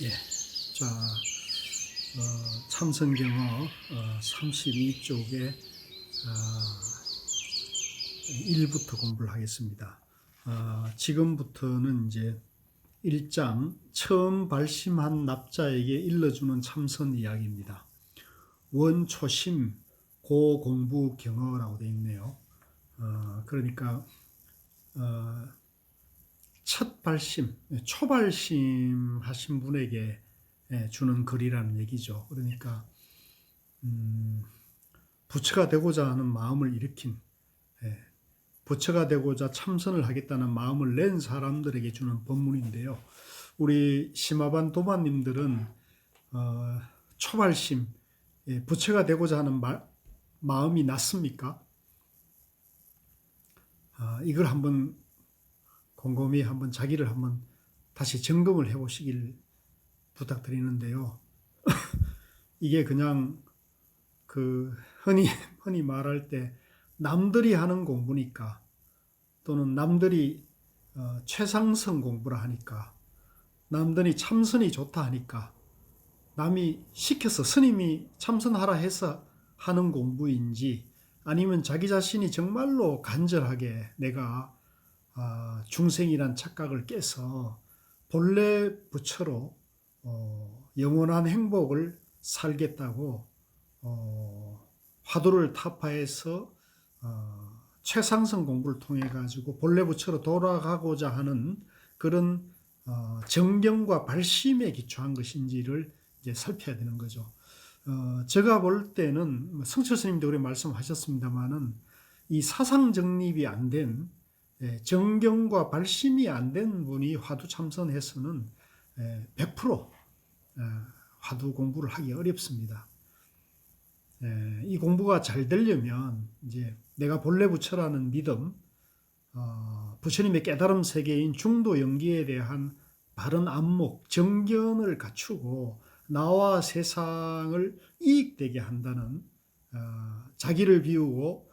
예. 자, 참선경어 32쪽에 1부터 공부를 하겠습니다. 지금부터는 이제 1장 처음 발심한 납자에게 일러주는 참선 이야기입니다. 원초심 고공부 경어라고 되어 있네요. 그러니까 첫 발심, 초발심 하신 분에게 주는 글이라는 얘기죠. 그러니까 부처가 되고자 하는 마음을 일으킨, 부처가 되고자 참선을 하겠다는 마음을 낸 사람들에게 주는 법문인데요. 우리 심화반 도마님들은 초발심, 부처가 되고자 하는 마음이 났습니까? 이걸 한번 곰곰이 한번 자기를 한번 다시 점검을 해보시길 부탁드리는데요. 이게 그냥 흔히 말할 때 남들이 하는 공부니까, 또는 남들이 최상승 공부라 하니까, 남들이 참선이 좋다 하니까, 남이 시켜서 스님이 참선하라 해서 하는 공부인지, 아니면 자기 자신이 정말로 간절하게 내가 중생이란 착각을 깨서 본래 부처로 영원한 행복을 살겠다고 화두를 타파해서 최상승 공부를 통해 가지고 본래 부처로 돌아가고자 하는 그런 정경과 발심에 기초한 것인지를 이제 살펴야 되는 거죠. 제가 볼 때는 성철 스님도 그렇게 말씀하셨습니다만은 이 사상 정립이 안 된, 정경과 발심이 안 된 분이 화두 참선해서는 100% 화두 공부를 하기 어렵습니다. 이 공부가 잘 되려면 이제 내가 본래 부처라는 믿음, 부처님의 깨달음 세계인 중도 영기에 대한 바른 안목, 정견을 갖추고 나와 세상을 이익되게 한다는 자기를 비우고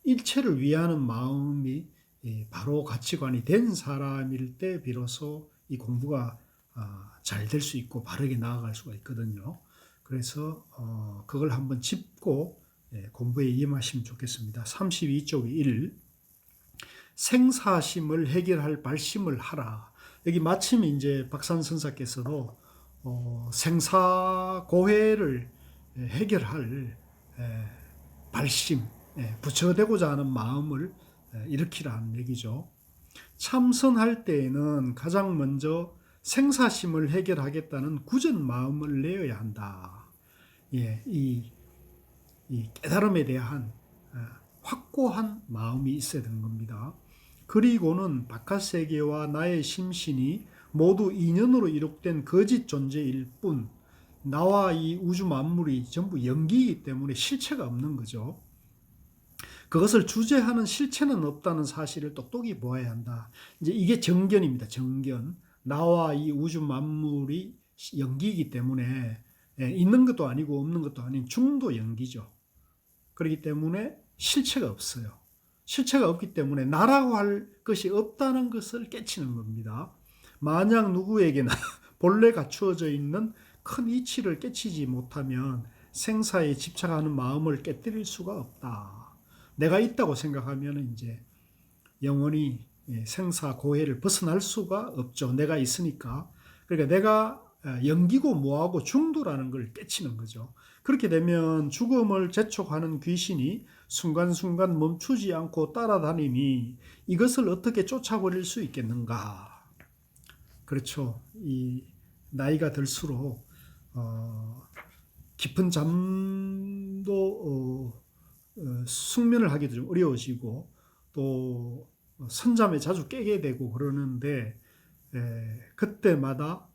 일체를 위하는 마음이 바로 가치관이 된 사람일 때 비로소 이 공부가 잘 될 수 있고 바르게 나아갈 수가 있거든요. 그래서 그걸 한번 짚고 공부에 임하시면 좋겠습니다. 32쪽 1. 생사심을 해결할 발심을 하라. 여기 마침 이제 박산 선사께서도 생사고해를 해결할 발심, 부처되고자 하는 마음을 일으키라는 얘기죠. 참선할 때에는 가장 먼저 생사심을 해결하겠다는 굳은 마음을 내어야 한다. 이 깨달음에 대한 확고한 마음이 있어야 되는 겁니다. 그리고는 바깥 세계와 나의 심신이 모두 인연으로 이룩된 거짓 존재일 뿐, 나와 이 우주 만물이 전부 연기이기 때문에 실체가 없는 거죠. 그것을 주재하는 실체는 없다는 사실을 똑똑히 보아야 한다. 이제 이게 정견입니다. 정견. 나와 이 우주 만물이 연기이기 때문에 있는 것도 아니고 없는 것도 아닌 중도 연기죠. 그렇기 때문에 실체가 없어요. 실체가 없기 때문에 나라고 할 것이 없다는 것을 깨치는 겁니다. 만약 누구에게나 본래 갖추어져 있는 큰 이치를 깨치지 못하면 생사에 집착하는 마음을 깨뜨릴 수가 없다. 내가 있다고 생각하면 이제 영원히 생사 고해를 벗어날 수가 없죠. 내가 있으니까. 그러니까 내가 연기고 뭐하고 중도라는 걸 깨치는 거죠. 그렇게 되면 죽음을 재촉하는 귀신이 순간순간 멈추지 않고 따라다니니 이것을 어떻게 쫓아버릴 수 있겠는가? 그렇죠. 이 나이가 들수록 깊은 잠도 숙면을 하기도 좀 어려워지고 또 선잠에 자주 깨게 되고 그러는데 그때마다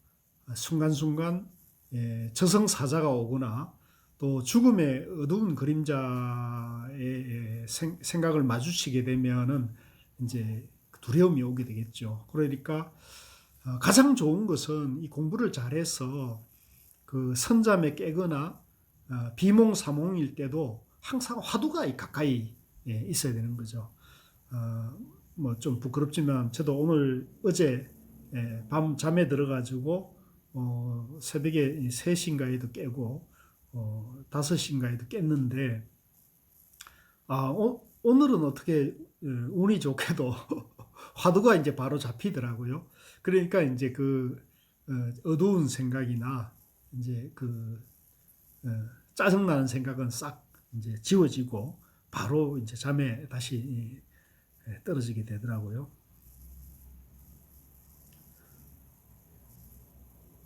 순간순간 저승사자가 오거나 또 죽음의 어두운 그림자의 생각을 마주치게 되면은 이제 두려움이 오게 되겠죠. 그러니까 가장 좋은 것은 이 공부를 잘해서 그 선잠에 깨거나 비몽사몽일 때도 항상 화두가 가까이 있어야 되는 거죠. 뭐 좀 부끄럽지만 저도 어제 밤 잠에 들어가지고 새벽에 3시인가에도 깨고 5시인가에도 깼는데 오늘은 어떻게 운이 좋게도 화두가 이제 바로 잡히더라고요. 그러니까 이제 그 어두운 생각이나 이제 그 짜증나는 생각은 싹 이제 지워지고 바로 이제 잠에 다시 떨어지게 되더라고요.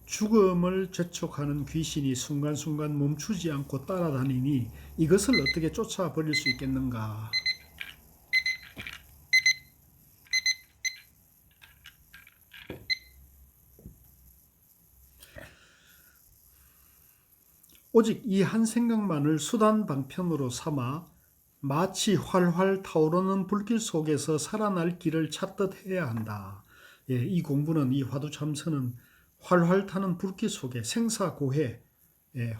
죽음을 재촉하는 귀신이 순간순간 멈추지 않고 따라다니니 이것을 어떻게 쫓아버릴 수 있겠는가? 오직 이 한 생각만을 수단 방편으로 삼아 마치 활활 타오르는 불길 속에서 살아날 길을 찾듯 해야 한다. 이 공부는, 이 화두참선은 활활 타는 불길 속에 생사고해,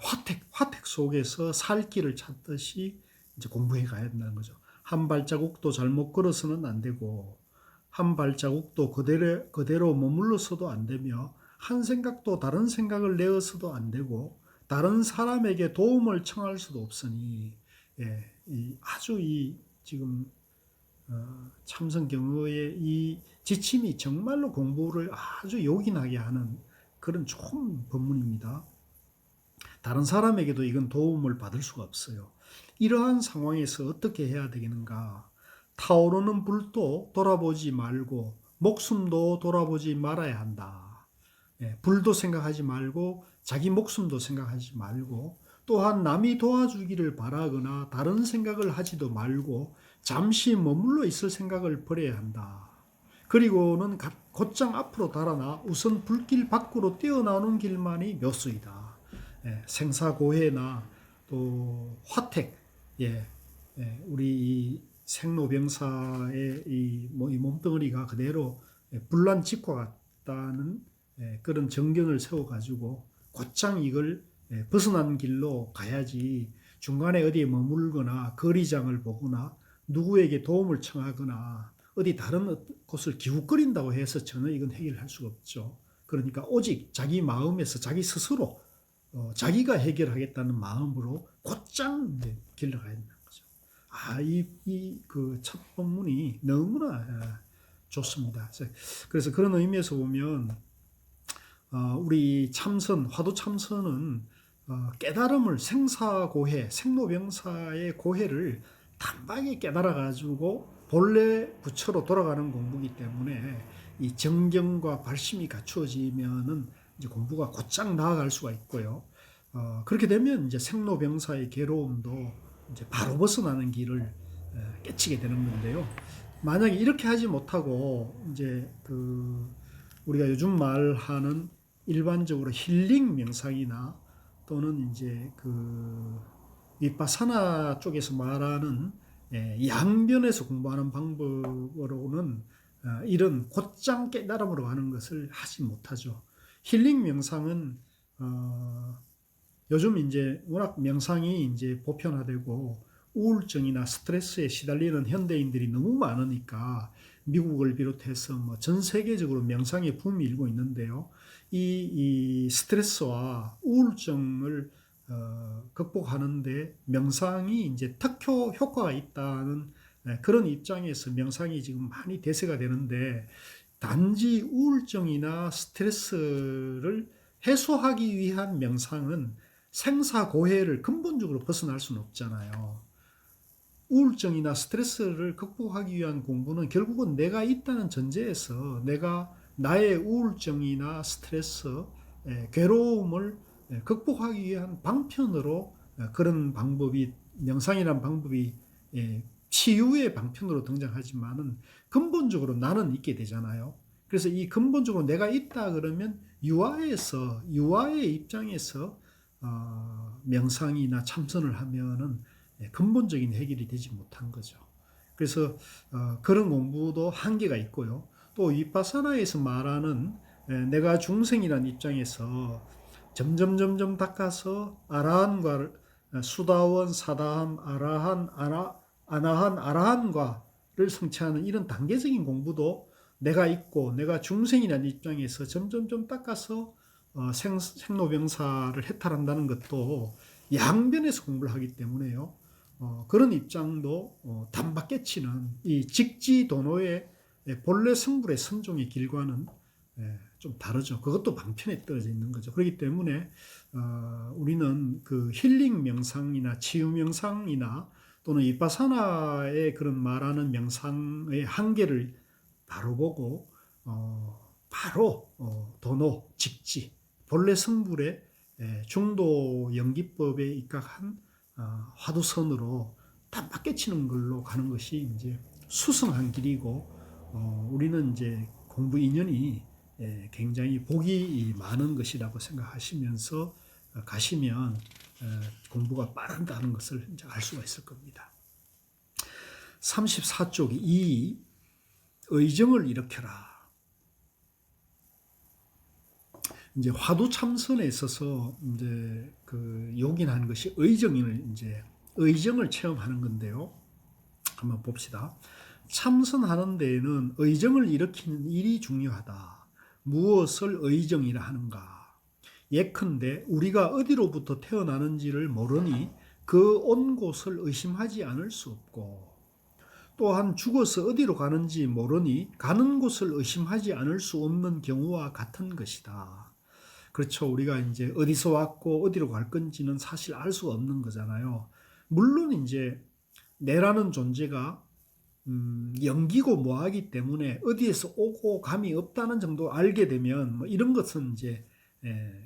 화택 속에서 살 길을 찾듯이 이제 공부해 가야 된다는 거죠. 한 발자국도 잘못 걸어서는 안 되고, 한 발자국도 그대로 머물러서도 안 되며, 한 생각도 다른 생각을 내어서도 안 되고, 다른 사람에게 도움을 청할 수도 없으니, 아주 지금 참선 경어의 이 지침이 정말로 공부를 아주 요긴하게 하는 그런 좋은 법문입니다. 다른 사람에게도 이건 도움을 받을 수가 없어요. 이러한 상황에서 어떻게 해야 되겠는가? 타오르는 불도 돌아보지 말고 목숨도 돌아보지 말아야 한다. 불도 생각하지 말고 자기 목숨도 생각하지 말고 또한 남이 도와주기를 바라거나 다른 생각을 하지도 말고 잠시 머물러 있을 생각을 버려야 한다. 그리고는 곧장 앞으로 달아나 우선 불길 밖으로 뛰어나오는 길만이 묘수이다. 생사고해나 또 화택, 우리 이 생로병사의 이 몸뚱어리가 그대로 불난집과 같다는 그런 정견을 세워가지고 곧장 이걸 벗어난 길로 가야지 중간에 어디에 머물거나 거리장을 보거나 누구에게 도움을 청하거나 어디 다른 곳을 기웃거린다고 해서 전혀 이건 해결할 수가 없죠. 그러니까 오직 자기 마음에서 자기 스스로 자기가 해결하겠다는 마음으로 곧장 길러 가야 된다는 거죠. 그 첫 본문이 너무나 좋습니다. 그래서 그런 의미에서 보면 우리 참선, 화두 참선은 깨달음을 생사고해, 생로병사의 고해를 단박에 깨달아가지고 본래 부처로 돌아가는 공부이기 때문에 이 정경과 발심이 갖추어지면은 이제 공부가 곧장 나아갈 수가 있고요. 그렇게 되면 이제 생로병사의 괴로움도 이제 바로 벗어나는 길을 깨치게 되는 건데요. 만약에 이렇게 하지 못하고 이제 우리가 요즘 말하는 일반적으로 힐링 명상이나 또는 이제 위파사나 쪽에서 말하는 양변에서 공부하는 방법으로는 이런 곧장 깨달음으로 가는 것을 하지 못하죠. 힐링 명상은 요즘 이제 워낙 명상이 이제 보편화되고 우울증이나 스트레스에 시달리는 현대인들이 너무 많으니까 미국을 비롯해서 전 세계적으로 명상의 붐이 일고 있는데요. 이 스트레스와 우울증을 극복하는데 명상이 이제 특효 효과가 있다는 그런 입장에서 명상이 지금 많이 대세가 되는데 단지 우울증이나 스트레스를 해소하기 위한 명상은 생사고해를 근본적으로 벗어날 수는 없잖아요. 우울증이나 스트레스를 극복하기 위한 공부는 결국은 내가 있다는 전제에서 내가 나의 우울증이나 스트레스, 괴로움을 극복하기 위한 방편으로 그런 방법이 명상이라는 방법이 치유의 방편으로 등장하지만은 근본적으로 나는 있게 되잖아요. 그래서 이 근본적으로 내가 있다 그러면 유아의 입장에서 명상이나 참선을 하면은 근본적인 해결이 되지 못한 거죠. 그래서 그런 공부도 한계가 있고요. 또 위파사나에서 말하는 내가 중생이라는 입장에서 점점 닦아서 아라한과 수다원, 사다함, 아나한, 아라한과를 성취하는 이런 단계적인 공부도 내가 있고 내가 중생이라는 입장에서 점점점 닦아서 생로병사를 해탈한다는 것도 양변에서 공부를 하기 때문에요. 그런 입장도 단박 깨치는 이 직지도노의 본래 성불의 선종의 길과는 좀 다르죠. 그것도 방편에 떨어져 있는 거죠. 그렇기 때문에 우리는 그 힐링 명상이나 치유 명상이나 또는 이빠사나의 그런 말하는 명상의 한계를 바로 보고 바로 도노, 직지, 본래 성불의 중도 연기법에 입각한 화두선으로 단박 깨치는 걸로 가는 것이 이제 수승한 길이고 우리는 이제 공부 인연이 굉장히 복이 많은 것이라고 생각하시면서 가시면 공부가 빠른다는 것을 이제 알 수가 있을 겁니다. 34쪽이 이 의정을 일으켜라. 이제 화두 참선에 있어서 이제 그 요긴한 것이 의정을 체험하는 건데요. 한번 봅시다. 참선하는 데에는 의정을 일으키는 일이 중요하다. 무엇을 의정이라 하는가? 예컨대 우리가 어디로부터 태어나는지를 모르니 그 온 곳을 의심하지 않을 수 없고, 또한 죽어서 어디로 가는지 모르니 가는 곳을 의심하지 않을 수 없는 경우와 같은 것이다. 그렇죠. 우리가 이제 어디서 왔고 어디로 갈 건지는 사실 알 수가 없는 거잖아요. 물론 이제 내라는 존재가 영기고 뭐하기 때문에 어디에서 오고 감이 없다는 정도 알게 되면 뭐 이런 것은 이제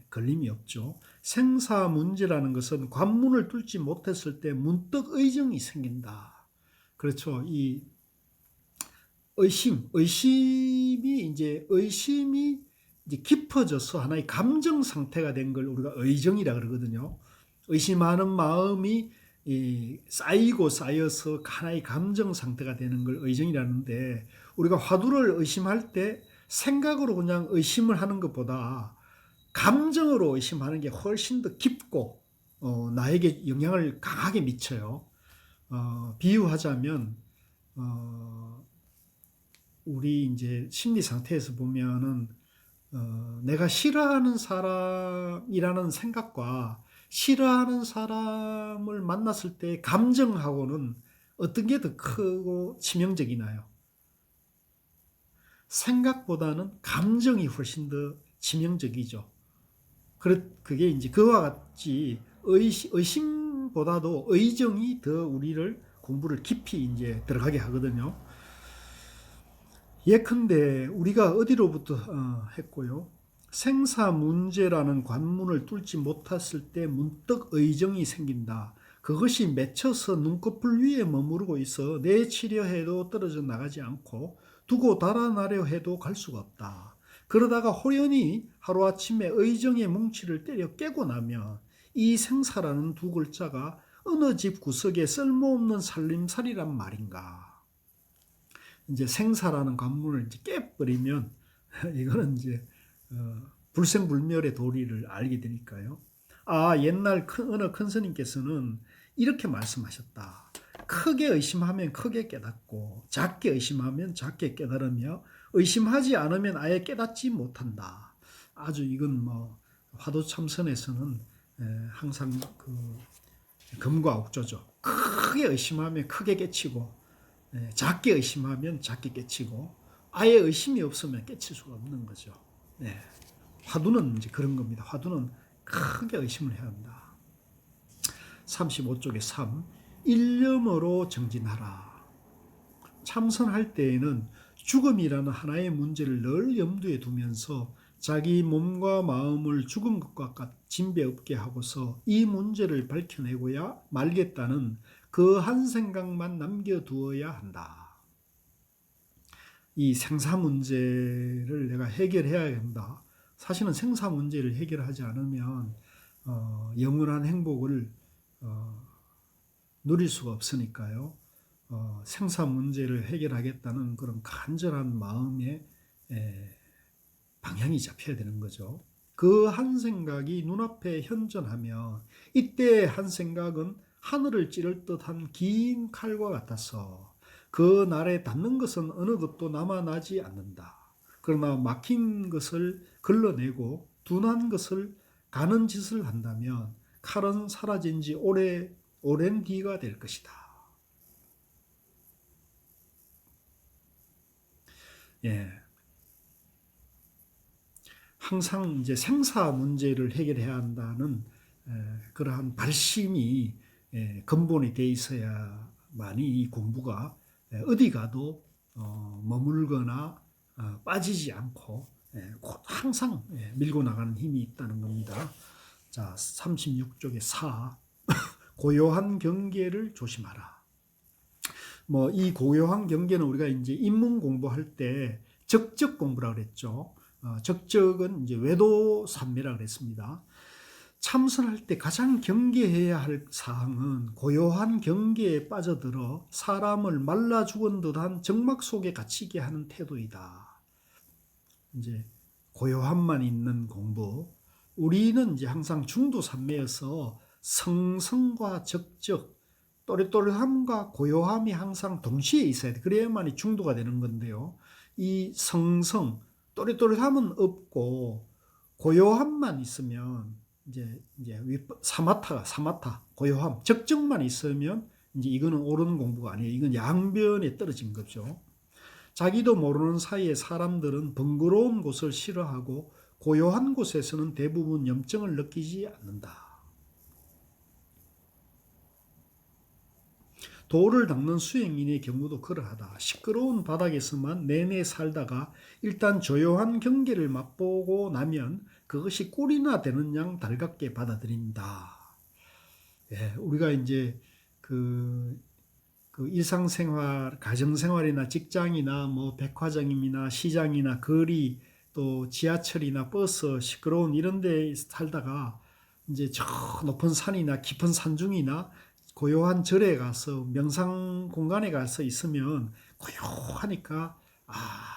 걸림이 없죠. 생사 문제라는 것은 관문을 뚫지 못했을 때 문득 의정이 생긴다. 그렇죠. 이 의심이 이제 깊어져서 하나의 감정 상태가 된 걸 우리가 의정이라 그러거든요. 의심하는 마음이 쌓이고 쌓여서 하나의 감정 상태가 되는 걸 의정이라는데, 우리가 화두를 의심할 때 생각으로 그냥 의심을 하는 것보다 감정으로 의심하는 게 훨씬 더 깊고 나에게 영향을 강하게 미쳐요. 비유하자면 우리 이제 심리 상태에서 보면은 내가 싫어하는 사람이라는 생각과 싫어하는 사람을 만났을 때 감정하고는 어떤 게 더 크고 치명적이나요? 생각보다는 감정이 훨씬 더 치명적이죠. 그게 이제 그와 같이 의심보다도 의정이 더 우리를 공부를 깊이 이제 들어가게 하거든요. 예컨대 우리가 어디로부터 했고요. 생사 문제라는 관문을 뚫지 못했을 때 문득 의정이 생긴다. 그것이 맺혀서 눈꺼풀 위에 머무르고 있어 내치려 해도 떨어져 나가지 않고 두고 달아나려 해도 갈 수가 없다. 그러다가 호련히 하루아침에 의정의 뭉치를 때려 깨고 나면 이 생사라는 두 글자가 어느 집 구석에 쓸모없는 살림살이란 말인가. 이제 생사라는 관문을 이제 깨버리면 이거는 이제 불생불멸의 도리를 알게 되니까요. 옛날 어느 큰 스님께서는 이렇게 말씀하셨다. 크게 의심하면 크게 깨닫고 작게 의심하면 작게 깨달으며 의심하지 않으면 아예 깨닫지 못한다. 아주 이건 뭐 화두 참선에서는 항상 그 금과 옥조죠. 크게 의심하면 크게 깨치고 작게 의심하면 작게 깨치고 아예 의심이 없으면 깨칠 수가 없는 거죠. 화두는 이제 그런 겁니다. 화두는 크게 의심을 해야 한다. 35쪽에 3. 일념으로 정진하라. 참선할 때에는 죽음이라는 하나의 문제를 늘 염두에 두면서 자기 몸과 마음을 죽은 것과 진배 없게 하고서 이 문제를 밝혀내고야 말겠다는 그 한 생각만 남겨두어야 한다. 이 생사 문제를 내가 해결해야 한다. 사실은 생사 문제를 해결하지 않으면 영원한 행복을 누릴 수가 없으니까요. 생사 문제를 해결하겠다는 그런 간절한 마음의 방향이 잡혀야 되는 거죠. 그 한 생각이 눈앞에 현존하면 이때 한 생각은 하늘을 찌를 듯한 긴 칼과 같아서 그 날에 닿는 것은 어느 것도 남아나지 않는다. 그러나 막힌 것을 걸러내고 둔한 것을 가는 짓을 한다면 칼은 사라진 지 오랜 뒤가 될 것이다. 예. 항상 이제 생사 문제를 해결해야 한다는 그러한 발심이 근본이 돼 있어야만이 이 공부가 어디 가도 머물거나 빠지지 않고 항상 밀고 나가는 힘이 있다는 겁니다. 자, 36쪽의 4. 고요한 경계를 조심하라. 뭐 이 고요한 경계는 우리가 이제 인문 공부할 때 적적 공부라 그랬죠. 적적은 이제 외도 삼매라 그랬습니다. 참선할 때 가장 경계해야 할 사항은 고요한 경계에 빠져들어 사람을 말라 죽은 듯한 정막 속에 갇히게 하는 태도이다. 이제 고요함만 있는 공부. 우리는 이제 항상 중도삼매여서 성성과 적적, 또렷또렷함과 고요함이 항상 동시에 있어야 돼. 그래야만이 중도가 되는 건데요. 이 성성, 또렷또렷함은 없고 고요함만 있으면 이제 사마타, 고요함, 적정만 있으면 이제 이거는 옳은 공부가 아니에요. 이건 양변에 떨어진 거죠. 자기도 모르는 사이에 사람들은 번거로운 곳을 싫어하고 고요한 곳에서는 대부분 염증을 느끼지 않는다. 도를 닦는 수행인의 경우도 그러하다. 시끄러운 바닥에서만 내내 살다가 일단 조용한 경계를 맛보고 나면 그것이 꿀이나 되는 양 달갑게 받아들인다. 예, 우리가 이제 그 일상생활, 가정생활이나 직장이나 뭐 백화점이나 시장이나 거리 또 지하철이나 버스 시끄러운 이런 데 살다가 이제 저 높은 산이나 깊은 산중이나 고요한 절에 가서 명상 공간에 가서 있으면 고요하니까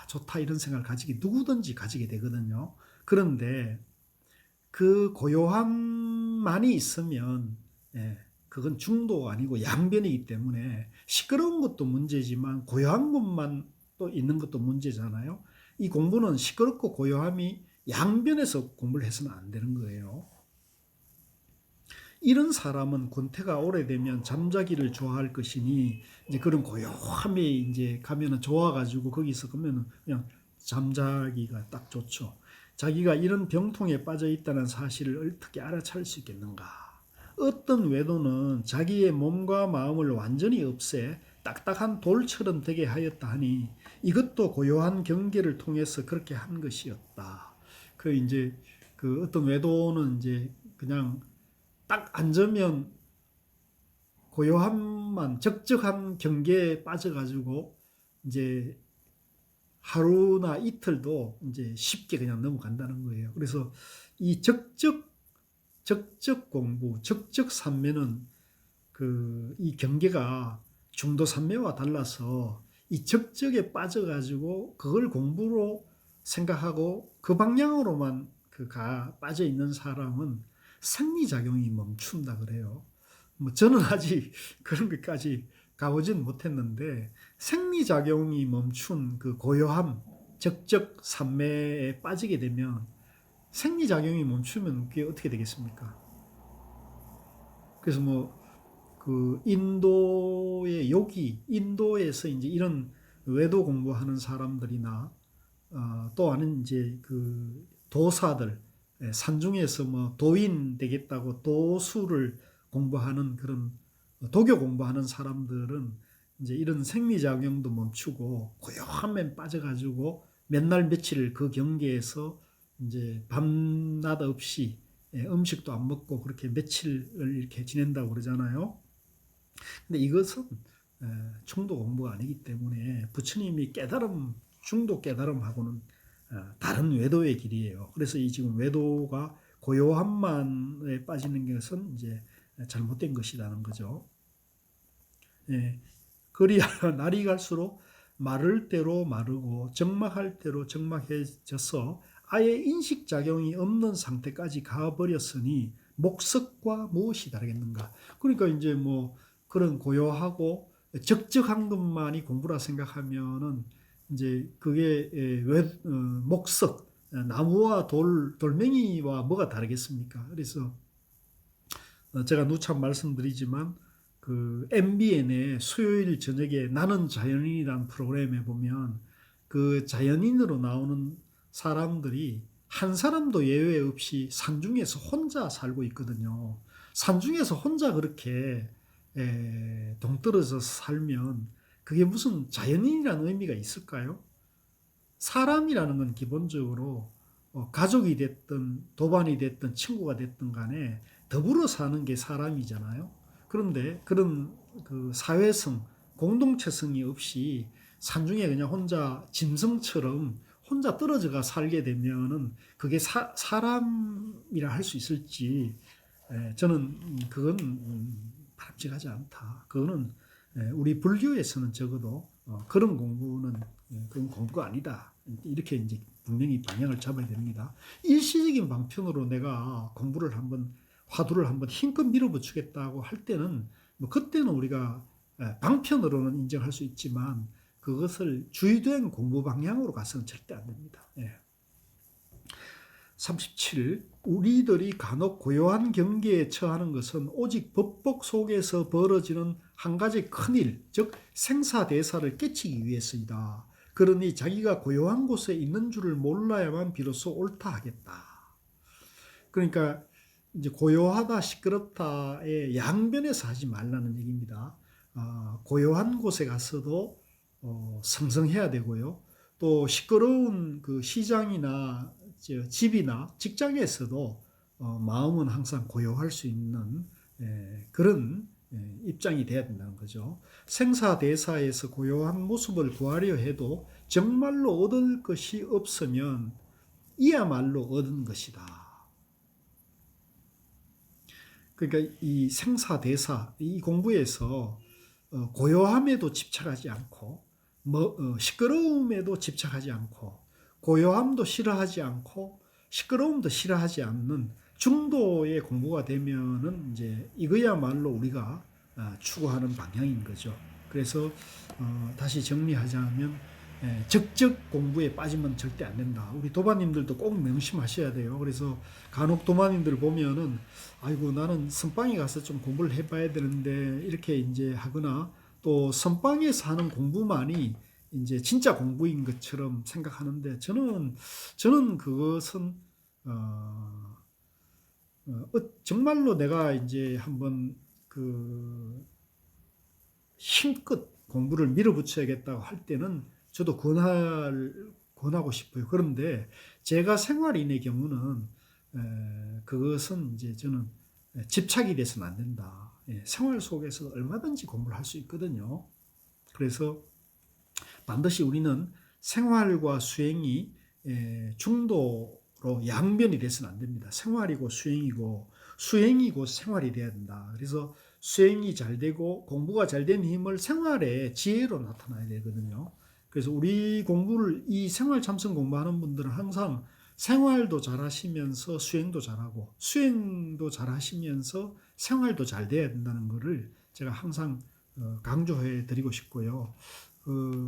좋다 이런 생각을 누구든지 가지게 되거든요. 그런데 그 고요함만이 있으면 그건 중도가 아니고 양변이기 때문에 시끄러운 것도 문제지만 고요한 것만 또 있는 것도 문제잖아요. 이 공부는 시끄럽고 고요함이 양변에서 공부를 해서는 안 되는 거예요. 이런 사람은 권태가 오래되면 잠자기를 좋아할 것이니 이제 그런 고요함에 이제 가면은 좋아가지고 거기서 그러면은 그냥 잠자기가 딱 좋죠. 자기가 이런 병통에 빠져 있다는 사실을 어떻게 알아차릴 수 있겠는가? 어떤 외도는 자기의 몸과 마음을 완전히 없애 딱딱한 돌처럼 되게 하였다 하니 이것도 고요한 경계를 통해서 그렇게 한 것이었다. 그 이제 그 어떤 외도는 이제 그냥 딱 앉으면 고요함만 적적한 경계에 빠져가지고 이제 하루나 이틀도 이제 쉽게 그냥 넘어간다는 거예요. 그래서 이 적적 공부, 적적 삼매는 이 경계가 중도 삼매와 달라서 이 적적에 빠져가지고 그걸 공부로 생각하고 그 방향으로만 빠져 있는 사람은 생리작용이 멈춘다 그래요. 뭐 저는 아직 그런 것까지 가보진 못했는데 생리작용이 멈춘 그 고요함, 적적 삼매에 빠지게 되면 생리작용이 멈추면 그게 어떻게 되겠습니까? 그래서 인도의 요기, 인도에서 이제 이런 외도 공부하는 사람들이나 또 아는 이제 도사들, 산중에서 도인 되겠다고 도수를 공부하는 그런 도교 공부하는 사람들은 이제 이런 생리작용도 멈추고 고요함에 빠져가지고 몇 날 며칠 그 경계에서 이제 밤낮 없이 음식도 안 먹고 그렇게 며칠을 이렇게 지낸다고 그러잖아요. 근데 이것은 중도 공부가 아니기 때문에 부처님이 중도 깨달음하고는 다른 외도의 길이에요. 그래서 이 지금 외도가 고요함만에 빠지는 것은 이제 잘못된 것이라는 거죠. 그리야 날이 갈수록 마를 대로 마르고 적막할 대로 적막해져서 아예 인식작용이 없는 상태까지 가버렸으니 목석과 무엇이 다르겠는가. 그러니까 이제 그런 고요하고 적적한 것만이 공부라 생각하면은 이제 그게 목석, 나무와 돌멩이와 뭐가 다르겠습니까? 그래서 제가 누차 말씀드리지만 그 MBN의 수요일 저녁에 나는 자연인이라는 프로그램에 보면 그 자연인으로 나오는 사람들이 한 사람도 예외 없이 산중에서 혼자 살고 있거든요. 산중에서 혼자 그렇게 동떨어져서 살면 그게 무슨 자연인이라는 의미가 있을까요? 사람이라는 건 기본적으로 가족이 됐든 도반이 됐든 친구가 됐든 간에 더불어 사는 게 사람이잖아요. 그런데 그런 그 사회성, 공동체성이 없이 산중에 그냥 혼자 짐승처럼 혼자 떨어져가 살게 되면은 그게 사람이라 할 수 있을지 저는 그건 바람직하지 않다. 그거는 우리 불교에서는 적어도 그런 공부는 그건 공부가 아니다. 이렇게 이제 분명히 방향을 잡아야 됩니다. 일시적인 방편으로 내가 공부를 한번 화두를 한번 힘껏 밀어붙이겠다고 할 때는 뭐 그때는 우리가 방편으로는 인정할 수 있지만 그것을 주의된 공부 방향으로 가서는 절대 안 됩니다. 37. 우리들이 간혹 고요한 경계에 처하는 것은 오직 법복 속에서 벌어지는 한 가지 큰일, 즉 생사대사를 깨치기 위해서이다. 그러니 자기가 고요한 곳에 있는 줄을 몰라야만 비로소 옳다 하겠다. 그러니까 이제 고요하다, 시끄럽다의 양변에서 하지 말라는 얘기입니다. 고요한 곳에 가서도 성성해야 되고요. 또 시끄러운 그 시장이나 집이나 직장에서도 마음은 항상 고요할 수 있는 그런 입장이 돼야 된다는 거죠. 생사대사에서 고요한 모습을 구하려 해도 정말로 얻을 것이 없으면 이야말로 얻은 것이다. 그러니까 이 생사대사, 이 공부에서 고요함에도 집착하지 않고 시끄러움에도 집착하지 않고 고요함도 싫어하지 않고 시끄러움도 싫어하지 않는 중도의 공부가 되면은 이제 이거야말로 우리가 추구하는 방향인 거죠. 그래서 다시 정리하자면 적적 공부에 빠지면 절대 안 된다. 우리 도반님들도 꼭 명심하셔야 돼요. 그래서 간혹 도반님들 보면은 아이고 나는 선방에 가서 좀 공부를 해봐야 되는데 이렇게 이제 하거나 또 선방에서 하는 공부만이 이제 진짜 공부인 것처럼 생각하는데 저는 그것은 정말로 내가 이제 한번 그 힘껏 공부를 밀어붙여야겠다고 할 때는 저도 권하고 싶어요. 그런데 제가 생활인의 경우는 그것은 이제 저는 집착이 돼서는 안 된다. 생활 속에서 얼마든지 공부를 할 수 있거든요. 그래서 반드시 우리는 생활과 수행이 중도로 양변이 돼서는 안 됩니다. 생활이고 수행이고 수행이고 생활이 돼야 된다. 그래서 수행이 잘 되고 공부가 잘 된 힘을 생활의 지혜로 나타나야 되거든요. 그래서 우리 공부를 이 생활 참선 공부하는 분들은 항상 생활도 잘 하시면서 수행도 잘하고 수행도 잘 하시면서 생활도 잘 돼야 된다는 것을 제가 항상 강조해 드리고 싶고요.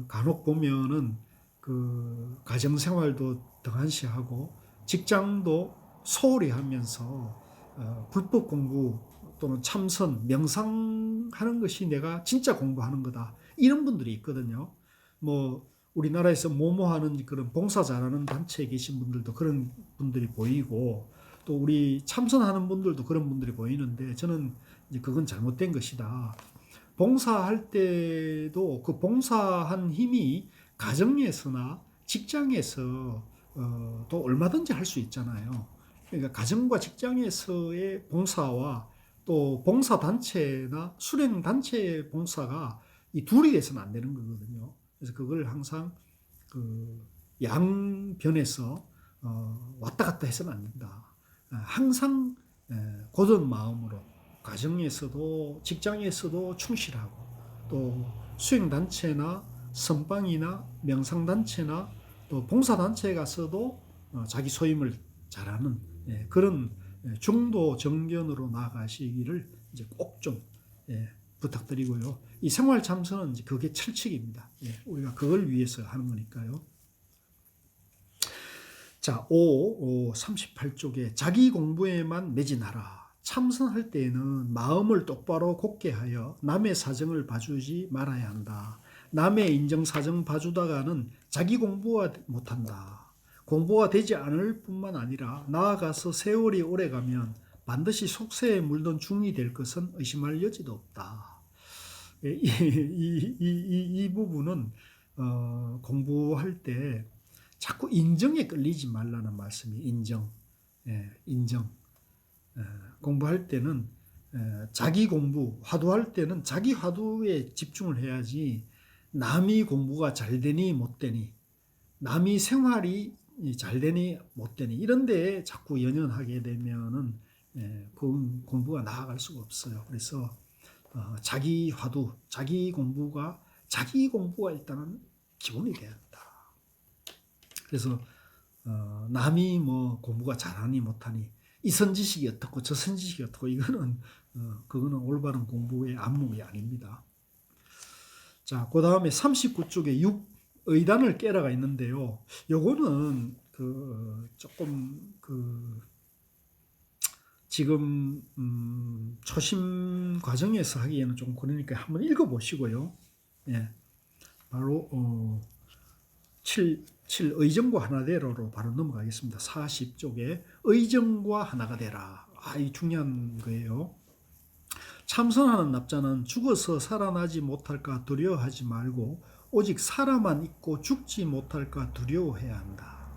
간혹 보면은 그 가정 생활도 등한시하고 직장도 소홀히 하면서 불법 공부 또는 참선, 명상하는 것이 내가 진짜 공부하는 거다. 이런 분들이 있거든요. 뭐 우리나라에서 모모하는 그런 봉사 잘하는 단체에 계신 분들도 그런 분들이 보이고 또 우리 참선하는 분들도 그런 분들이 보이는데 저는 이제 그건 잘못된 것이다. 봉사할 때도 그 봉사한 힘이 가정에서나 직장에서 또 얼마든지 할 수 있잖아요. 그러니까 가정과 직장에서의 봉사와 또 봉사단체나 수련단체의 봉사가 이 둘이 돼서는 안 되는 거거든요. 그래서 그걸 항상 그 양변에서 왔다 갔다 해서는 안 된다. 항상 고든 마음으로 가정에서도 직장에서도 충실하고 또 수행단체나 선방이나 명상단체나 또 봉사단체에 가서도 자기 소임을 잘하는 그런 중도 정견으로 나아가시기를 이제 꼭 좀 부탁드리고요. 이 생활 참선은 이제 그게 철칙입니다. 예, 우리가 그걸 위해서 하는 거니까요. 자, 38쪽에 자기 공부에만 매진하라. 참선할 때에는 마음을 똑바로 곧게 하여 남의 사정을 봐주지 말아야 한다. 남의 인정사정 봐주다가는 자기 공부가 못한다. 공부가 되지 않을 뿐만 아니라 나아가서 세월이 오래가면 반드시 속세에 물든 중이 될 것은 의심할 여지도 없다. 이 부분은 공부할 때 자꾸 인정에 끌리지 말라는 말씀이 인정. 인정. 공부할 때는 자기 공부, 화두할 때는 자기 화두에 집중을 해야지 남이 공부가 잘 되니 못 되니 남이 생활이 잘 되니 못 되니 이런 데에 자꾸 연연하게 되면은 그 공부가 나아갈 수가 없어요. 그래서 자기 화두, 자기 공부가 일단은 기본이 돼야 한다. 그래서 남이 뭐 공부가 잘하니 못하니 이 선지식이 어떻고 저 선지식이 어떻고 이거는 그거는 올바른 공부의 안목이 아닙니다. 자, 그 다음에 39쪽에 6 의단을 깨라가 있는데요. 요거는 조금 지금 초심 과정에서 하기에는 좀 그러니까 한번 읽어보시고요. 예, 바로 7 의정과 하나 되라로 바로 넘어가겠습니다. 40쪽에 의정과 하나가 되라. 이 중요한 거예요. 참선하는 납자는 죽어서 살아나지 못할까 두려워하지 말고 오직 살아만 있고 죽지 못할까 두려워해야 한다.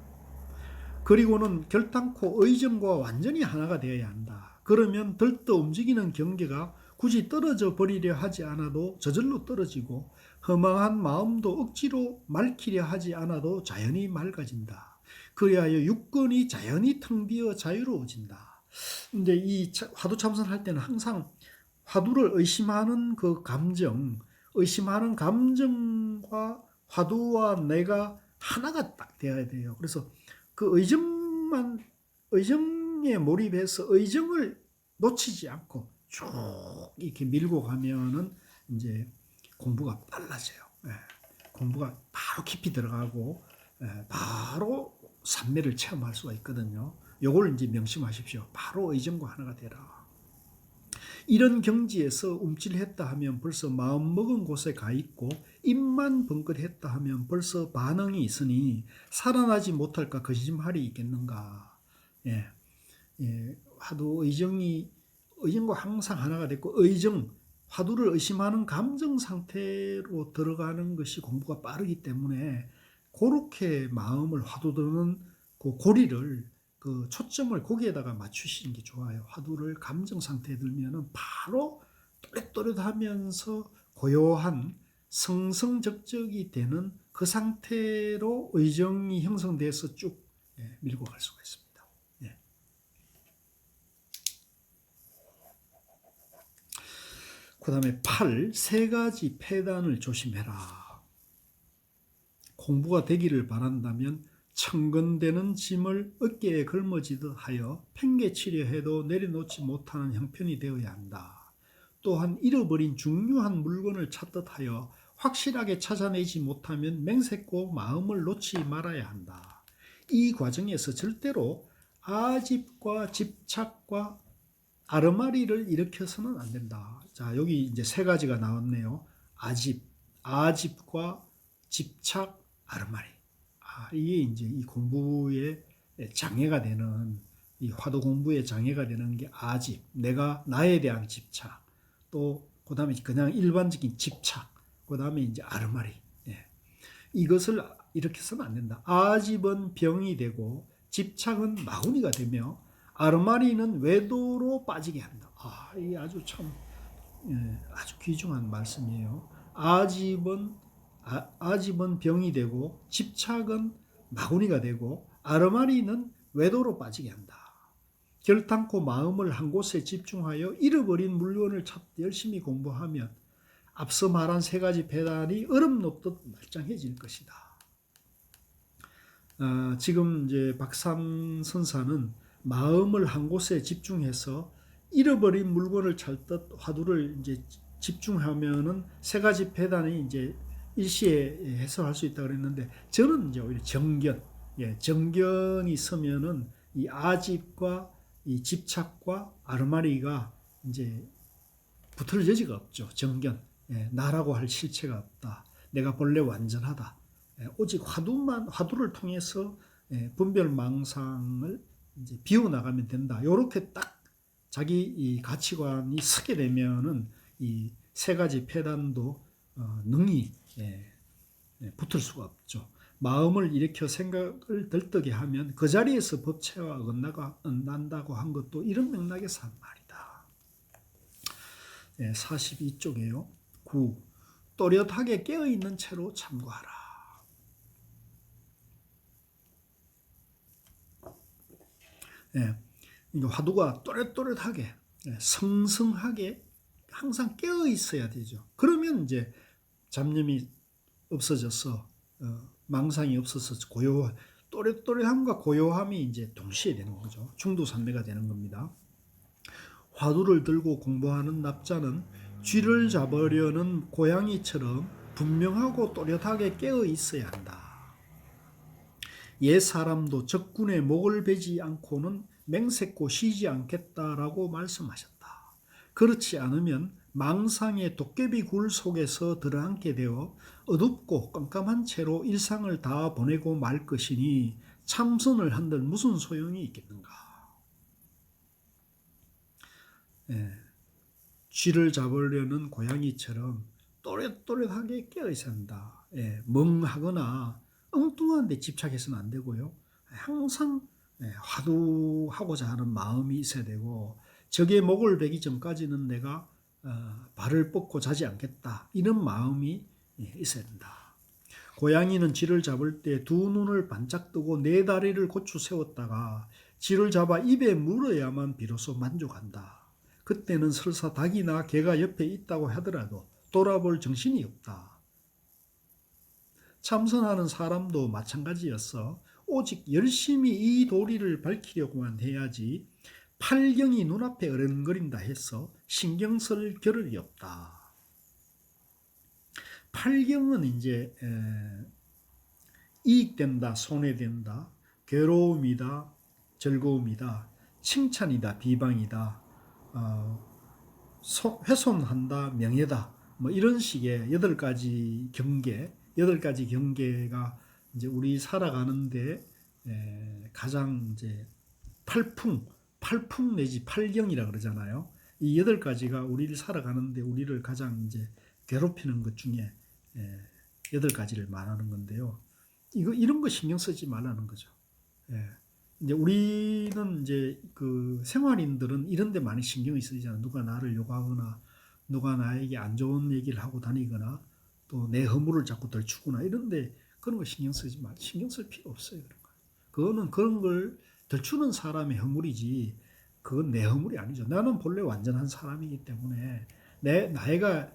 그리고는 결단코 의정과 완전히 하나가 되어야 한다. 그러면 들떠 움직이는 경계가 굳이 떨어져 버리려 하지 않아도 저절로 떨어지고 허망한 마음도 억지로 맑히려 하지 않아도 자연히 맑아진다. 그리하여 육건이 자연히 텅 비어 자유로워진다. 근데 이 화두 참선할 때는 항상 화두를 의심하는 그 감정, 의심하는 감정과 화두와 내가 하나가 딱 되어야 돼요. 그래서 그 의정에 몰입해서 의정을 놓치지 않고 쭉 이렇게 밀고 가면은 이제 공부가 빨라져요. 공부가 바로 깊이 들어가고 바로 삼매를 체험할 수가 있거든요. 요걸 이제 명심하십시오. 바로 의정과 하나가 되라. 이런 경지에서 움찔했다 하면 벌써 마음 먹은 곳에 가 있고 입만 번긋했다 하면 벌써 반응이 있으니 살아나지 못할까 거짓말이 있겠는가. 화두 의정과 항상 하나가 됐고 화두를 의심하는 감정 상태로 들어가는 것이 공부가 빠르기 때문에 그렇게 마음을 화두 드는 그 고리를 그 초점을 거기에다가 맞추시는 게 좋아요. 화두를 감정 상태에 들면은 바로 또렷또렷하면서 고요한 성성적적이 되는 그 상태로 의정이 형성돼서 쭉 밀고 갈 수가 있습니다. 그 다음에 8. 세 가지 폐단을 조심해라. 공부가 되기를 바란다면 천근되는 짐을 어깨에 걸머지듯 하여 팽개치려 해도 내려놓지 못하는 형편이 되어야 한다. 또한 잃어버린 중요한 물건을 찾듯 하여 확실하게 찾아내지 못하면 맹세코 마음을 놓지 말아야 한다. 이 과정에서 절대로 아집과 집착과 아르마리를 일으켜서는 안 된다. 자, 여기 이제 세 가지가 나왔네요. 아집과 집착, 아르마리. 이게 이제 이 공부의 장애가 되는, 이 화두 공부의 장애가 되는 게 아집, 나에 대한 집착, 또 그 다음에 그냥 일반적인 집착, 그 다음에 이제 아르마리. 이것을 일으켜서는 안 된다. 아집은 병이 되고 집착은 마구니가 되며 아르마리는 외도로 빠지게 한다. 이게 아주 참 아주 귀중한 말씀이에요. 아집은 병이 되고 집착은 마구니가 되고 아르마리는 외도로 빠지게 한다. 결단코 마음을 한 곳에 집중하여 잃어버린 물건을 찾듯 열심히 공부하면 앞서 말한 세 가지 배단이 얼음 녹듯 말짱해질 것이다. 지금 이제 박삼 선사는 마음을 한 곳에 집중해서 잃어버린 물건을 찾듯 화두를 이제 집중하면은 세 가지 패단이 이제 일시에 해소할 수 있다 그랬는데 저는 이제 오히려 정견, 정견이 있으면은 이 아집과 이 집착과 아르마리가 이제 붙을 여지가 없죠. 정견, 나라고 할 실체가 없다. 내가 본래 완전하다. 오직 화두를 통해서 분별망상을 이제 비워나가면 된다. 이렇게 딱 자기 이 가치관이 서게 되면은 이 세 가지 패단도 능히 붙을 수가 없죠. 마음을 일으켜 생각을 들뜨게 하면 그 자리에서 법체와 어긋난다고 한 것도 이런 맥락에서 한 말이다. 42쪽이에요. 9. 또렷하게 깨어있는 채로 참고하라. 화두가 또렷또렷하게 성성하게 항상 깨어 있어야 되죠. 그러면 이제 잡념이 없어져서 망상이 없어서 또렷또렷함과 고요함이 이제 동시에 되는 거죠. 중도산매가 되는 겁니다. 화두를 들고 공부하는 납자는 쥐를 잡으려는 고양이처럼 분명하고 또렷하게 깨어 있어야 한다. 옛 사람도 적군의 목을 베지 않고는 맹세코 쉬지 않겠다라고 말씀하셨다. 그렇지 않으면 망상의 도깨비 굴 속에서 들어앉게 되어 어둡고 깜깜한 채로 일상을 다 보내고 말 것이니 참선을 한들 무슨 소용이 있겠는가. 쥐를 잡으려는 고양이처럼 또렷또렷하게 깨어있어야 한다. 멍하거나 엉뚱한 데 집착해서는 안 되고요. 항상 화두하고자 하는 마음이 있어야 되고 적의 목을 베기 전까지는 내가 발을 뻗고 자지 않겠다. 이런 마음이 있어야 된다. 고양이는 쥐를 잡을 때 두 눈을 반짝 뜨고 네 다리를 고추 세웠다가 쥐를 잡아 입에 물어야만 비로소 만족한다. 그때는 설사 닭이나 개가 옆에 있다고 하더라도 돌아볼 정신이 없다. 참선하는 사람도 마찬가지였어. 오직 열심히 이 도리를 밝히려고만 해야지 팔경이 눈앞에 어른거린다 해서 신경 쓸 겨를이 없다. 팔경은 이제 이익된다, 손해된다, 괴로움이다, 즐거움이다, 칭찬이다, 비방이다, 훼손한다, 명예다, 뭐 이런 식의 8가지 경계, 8가지 경계가 이제 우리 살아가는데 가장 이제 팔풍 내지 팔경이라 그러잖아요. 이 8가지가 우리를 살아가는데 우리를 가장 이제 괴롭히는 것 중에 8가지를 말하는 건데요. 이런 거 신경 쓰지 말라는 거죠. 이제 우리는 이제 그 생활인들은 이런 데 많이 신경이 쓰이잖아요. 누가 나를 욕하거나 누가 나에게 안 좋은 얘기를 하고 다니거나 또 내 허물을 자꾸 덜추거나 이런데 그런 거 신경 쓸 필요 없어요. 그거는 그런 걸 덜추는 사람의 허물이지 그건 내 허물이 아니죠. 나는 본래 완전한 사람이기 때문에 나이가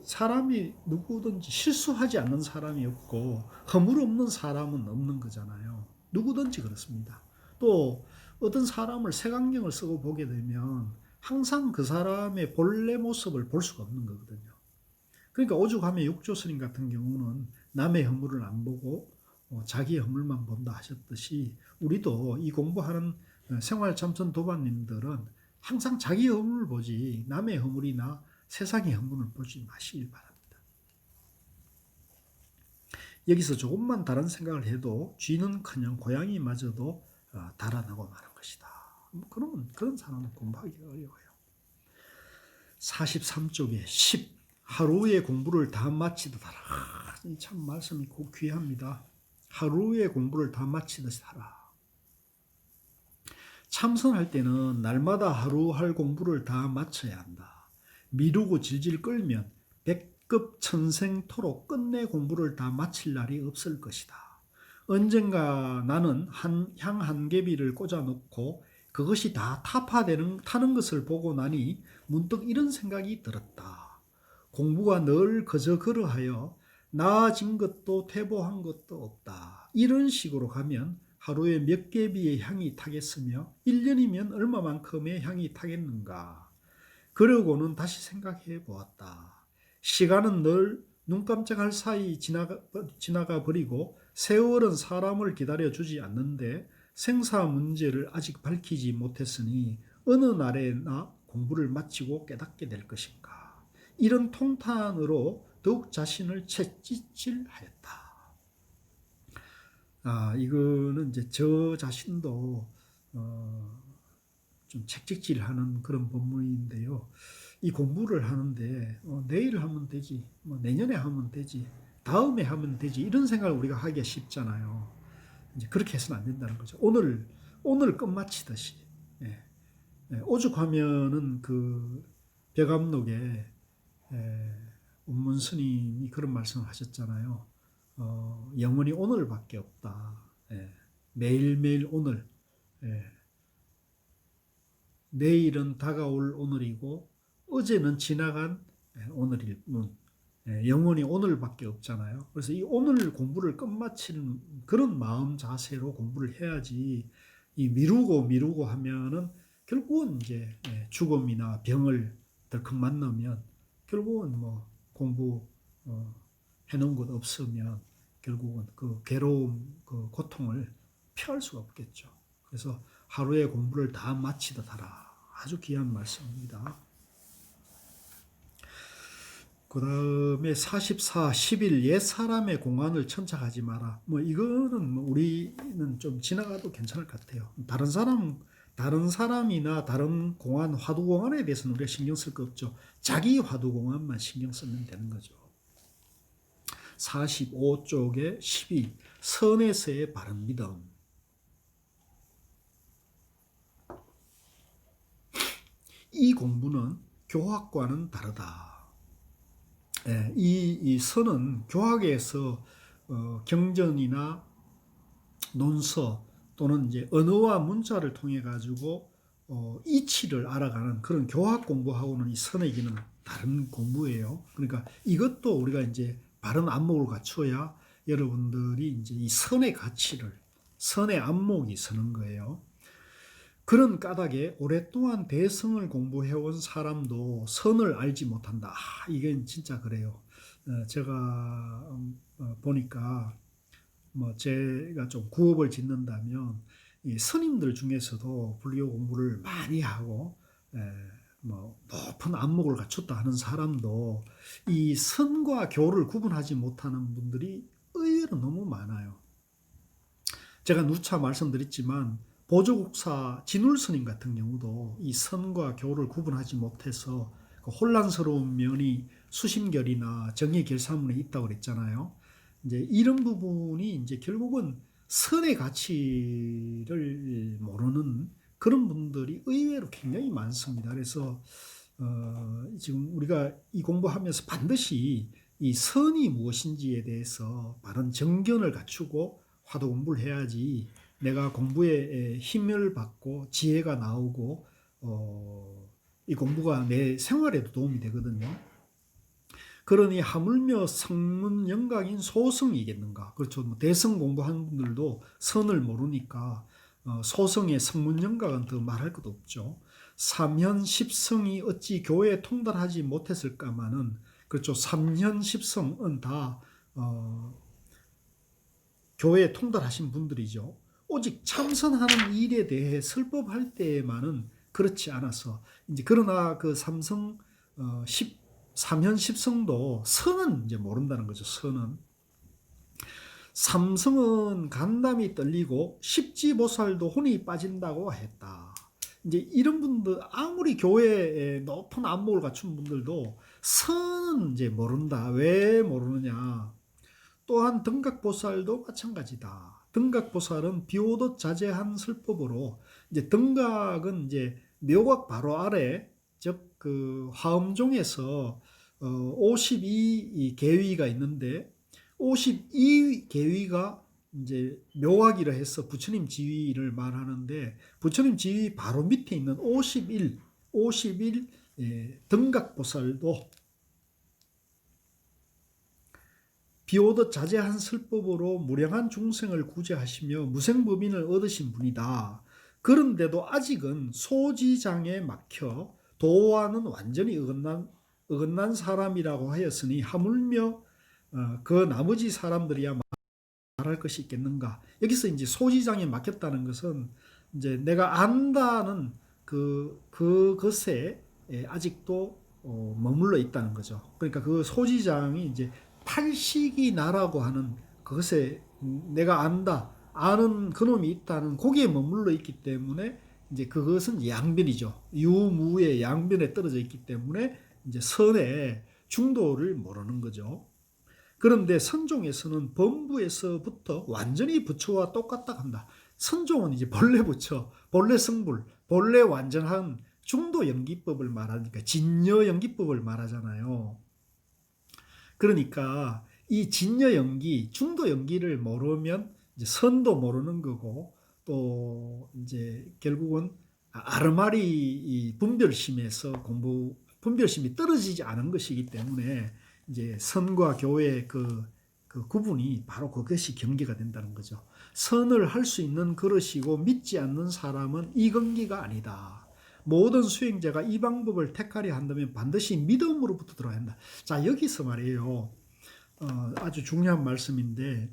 사람이 누구든지 실수하지 않는 사람이 없고 허물 없는 사람은 없는 거잖아요. 누구든지 그렇습니다. 또 어떤 사람을 색안경을 쓰고 보게 되면 항상 그 사람의 본래 모습을 볼 수가 없는 거거든요. 그러니까 오죽하면 육조스님 같은 경우는 남의 허물을 안 보고 자기의 허물만 본다 하셨듯이 우리도 이 공부하는 생활참선 도반님들은 항상 자기 허물을 보지 남의 허물이나 세상의 허물을 보지 마시길 바랍니다. 여기서 조금만 다른 생각을 해도 쥐는커녕 고양이마저도 달아나고 마는 것이다. 그러면 그런 사람은 공부하기가 어려워요. 43쪽에 10. 하루의 공부를 다 마치듯 하라. 참 말씀이 귀합니다. 하루의 공부를 다 마치듯이 하라. 참선할 때는 날마다 하루 할 공부를 다 마쳐야 한다. 미루고 질질 끌면 백급 천생토록 끝내 공부를 다 마칠 날이 없을 것이다. 언젠가 나는 향 한 개비를 꽂아놓고 그것이 다 타는 것을 보고 나니 문득 이런 생각이 들었다. 공부가 늘 그저 그러하여 나아진 것도 퇴보한 것도 없다. 이런 식으로 가면 하루에 몇 개비의 향이 타겠으며 1년이면 얼마만큼의 향이 타겠는가. 그러고는 다시 생각해 보았다. 시간은 늘 눈 깜짝할 사이 지나가 버리고 세월은 사람을 기다려 주지 않는데 생사 문제를 아직 밝히지 못했으니 어느 날에나 공부를 마치고 깨닫게 될 것인가. 이런 통탄으로 더욱 자신을 채찍질하였다. 이거는 이제 저 자신도 좀 채찍질하는 그런 본문인데요. 이 공부를 하는데 내일 하면 되지, 뭐 내년에 하면 되지, 다음에 하면 되지, 이런 생각을 우리가 하기가 쉽잖아요. 이제 그렇게 해서는 안 된다는 거죠. 오늘 끝마치듯이. 예. 오죽하면은 그 벽암록에 운문 스님이 그런 말씀을 하셨잖아요. 영원히 오늘밖에 없다. 매일매일 오늘. 내일은 다가올 오늘이고 어제는 지나간 오늘일 뿐. 영원히 오늘밖에 없잖아요. 그래서 이 오늘 공부를 끝마치는 그런 마음 자세로 공부를 해야지, 이 미루고 하면은 결국은 이제 죽음이나 병을 덜컥 만나면 결국은 뭐 공부 해놓은 것 없으면 결국은 그 괴로움, 그 고통을 피할 수가 없겠죠. 그래서 하루의 공부를 다 마치듯 하라. 아주 귀한 말씀입니다. 그 다음에 44, 11 옛사람의 공안을 천착하지 마라. 뭐 이거는 뭐 우리는 좀 지나가도 괜찮을 것 같아요. 다른 사람이나 다른 공안, 화두공안에 대해서는 우리가 신경 쓸 거 없죠. 자기 화두공안만 신경 쓰면 되는 거죠. 45쪽에 12 선에서의 바른 믿음. 이 공부는 교학과는 다르다. 이 선은 교학에서 경전이나 논서 또는 이제 언어와 문자를 통해 가지고 이치를 알아가는 그런 교학 공부하고는 이 선의 길은 다른 공부예요. 그러니까 이것도 우리가 이제 바른 안목을 갖추어야 여러분들이 이제 이 선의 가치를, 선의 안목이 서는 거예요. 그런 까닭에 오랫동안 대성을 공부해온 사람도 선을 알지 못한다. 이게 진짜 그래요. 제가 보니까 뭐 제가 좀 구업을 짓는다면 이 스님들 중에서도 불교 공부를 많이 하고 뭐 높은 안목을 갖췄다 하는 사람도 이 선과 교를 구분하지 못하는 분들이 의외로 너무 많아요. 제가 누차 말씀드렸지만 보조국사 진울스님 같은 경우도 이 선과 교를 구분하지 못해서 그 혼란스러운 면이 수심결이나 정의결사문에 있다고 그랬잖아요. 이제 이런 부분이 이제 결국은 선의 가치를 모르는 그런 분들이 의외로 굉장히 많습니다. 그래서 지금 우리가 이 공부하면서 반드시 이 선이 무엇인지에 대해서 바른 정견을 갖추고 화두 공부를 해야지 내가 공부에 힘을 받고 지혜가 나오고 이 공부가 내 생활에도 도움이 되거든요. 그러니 하물며 성문 영각인 소성이겠는가. 그렇죠. 뭐 대성 공부하는 분들도 선을 모르니까 소성의 성문 영각은 더 말할 것도 없죠. 삼현 십성이 어찌 교회에 통달하지 못했을까마는, 그렇죠. 삼현 십성은 다 교회에 통달하신 분들이죠. 오직 참선하는 일에 대해 설법할 때만은 그렇지 않아서 이제 그러나 그 삼현 십성도 선은 이제 모른다는 거죠. 선은 삼성은 간담이 떨리고 십지보살도 혼이 빠진다고 했다. 이제 이런 분들 아무리 교회에 높은 안목을 갖춘 분들도 선은 이제 모른다. 왜 모르느냐? 또한 등각보살도 마찬가지다. 등각보살은 비오듯 자제한 설법으로 이제 등각은 이제 묘각 바로 아래 즉 그 화엄종에서 52 계위가 있는데 52 계위가 이제 묘각이라 해서 부처님 지위를 말하는데 부처님 지위 바로 밑에 있는 51 등각보살도 비오듯 자제한 설법으로 무량한 중생을 구제하시며 무생법인을 얻으신 분이다. 그런데도 아직은 소지장에 막혀 도와는 완전히 어긋난 사람이라고 하였으니 하물며 그 나머지 사람들이야 말할 것이 있겠는가. 여기서 이제 소지장에 막혔다는 것은 이제 내가 안다는 그것에 아직도 머물러 있다는 거죠. 그러니까 그 소지장이 이제 탈식이 나라고 하는 그것에 내가 안다, 아는 그놈이 있다는 거기에 머물러 있기 때문에 이제 그것은 양변이죠. 유무의 양변에 떨어져 있기 때문에 이제 선의 중도를 모르는 거죠. 그런데 선종에서는 범부에서부터 완전히 부처와 똑같다 한다. 선종은 이제 본래 부처, 본래 성불, 본래 완전한 중도 연기법을 말하니까 진여 연기법을 말하잖아요. 그러니까 이 진여 연기, 중도 연기를 모르면 이제 선도 모르는 거고 또 이제 결국은 아르마리 분별심에서 분별심이 떨어지지 않은 것이기 때문에 이제 선과 교의 그 구분이 바로 그것이 경계가 된다는 거죠. 선을 할 수 있는 그릇이고 믿지 않는 사람은 이 경계가 아니다. 모든 수행자가 이 방법을 택하려 한다면 반드시 믿음으로부터 들어야 한다. 자, 여기서 말이에요. 아주 중요한 말씀인데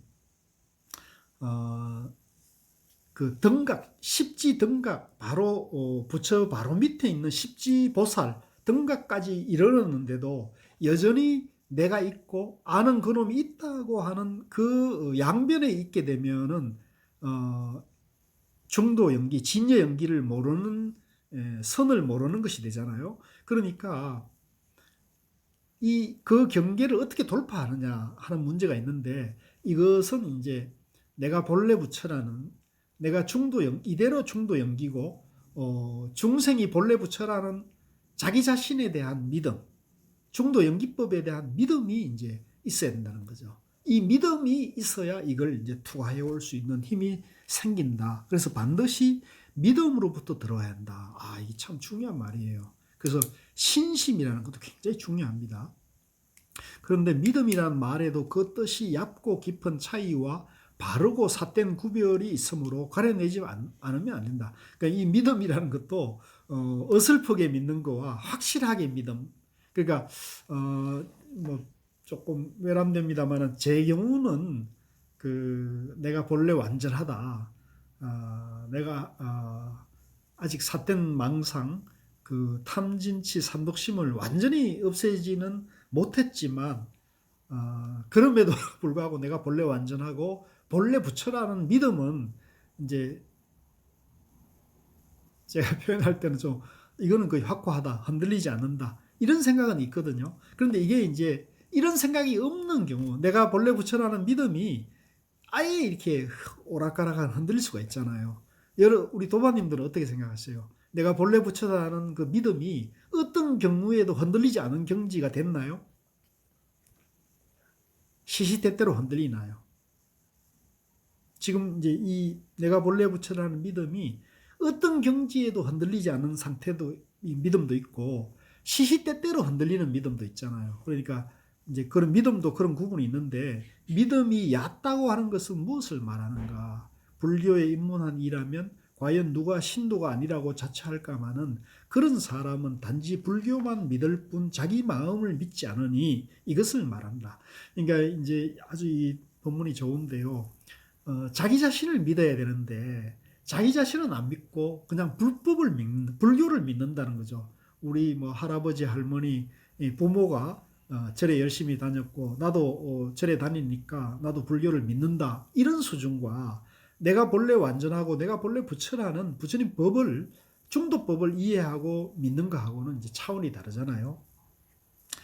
그 등각, 십지 등각, 바로 부처 바로 밑에 있는 십지 보살 등각까지 이르렀는데도 여전히 내가 있고 아는 그놈이 있다고 하는 그 양변에 있게 되면은 중도 연기, 진여 연기를 모르는 선을 모르는 것이 되잖아요. 그러니까 그 경계를 어떻게 돌파하느냐 하는 문제가 있는데 이것은 이제 내가 본래 부처라는 내가 이대로 중도 연기고 중생이 본래 부처라는 자기 자신에 대한 믿음, 중도 연기법에 대한 믿음이 이제 있어야 된다는 거죠. 이 믿음이 있어야 이걸 이제 투과해 올 수 있는 힘이 생긴다. 그래서 반드시 믿음으로부터 들어야 한다. 이게 참 중요한 말이에요. 그래서 신심이라는 것도 굉장히 중요합니다. 그런데 믿음이라는 말에도 그 뜻이 얕고 깊은 차이와 바르고 삿된 구별이 있으므로 가려내지 않으면 안 된다. 그러니까 이 믿음이라는 것도 어설프게 믿는 거와 확실하게 믿음. 그러니까 뭐 조금 외람됩니다만은 제 경우는 내가 본래 완전하다. 내가 아직 삿된 망상, 탐진치 삼독심을 완전히 없애지는 못했지만 그럼에도 불구하고 내가 본래 완전하고 본래 부처라는 믿음은 이제 제가 표현할 때는 좀 이거는 거의 확고하다, 흔들리지 않는다 이런 생각은 있거든요. 그런데 이게 이제 이런 생각이 없는 경우 내가 본래 부처라는 믿음이 아예 이렇게 오락가락 흔들릴 수가 있잖아요. 우리 도반님들은 어떻게 생각하세요? 내가 본래 부처라는 그 믿음이 어떤 경우에도 흔들리지 않은 경지가 됐나요? 시시때때로 흔들리나요? 지금 이제 이 내가 본래 부처라는 믿음이 어떤 경지에도 흔들리지 않은 상태도 이 믿음도 있고 시시때때로 흔들리는 믿음도 있잖아요. 그러니까 이제 그런 믿음도 그런 구분이 있는데 믿음이 얕다고 하는 것은 무엇을 말하는가? 불교에 입문한 이라면 과연 누가 신도가 아니라고 자처할까마는 그런 사람은 단지 불교만 믿을 뿐 자기 마음을 믿지 않으니 이것을 말한다. 그러니까 이제 아주 이 본문이 좋은데요. 자기 자신을 믿어야 되는데 자기 자신은 안 믿고 그냥 불교를 믿는다는 거죠. 우리 뭐 할아버지 할머니 부모가 절에 열심히 다녔고 나도 절에 다니니까 나도 불교를 믿는다 이런 수준과 내가 본래 완전하고 내가 본래 부처라는 부처님 법을 중도법을 이해하고 믿는 거하고는 이제 차원이 다르잖아요.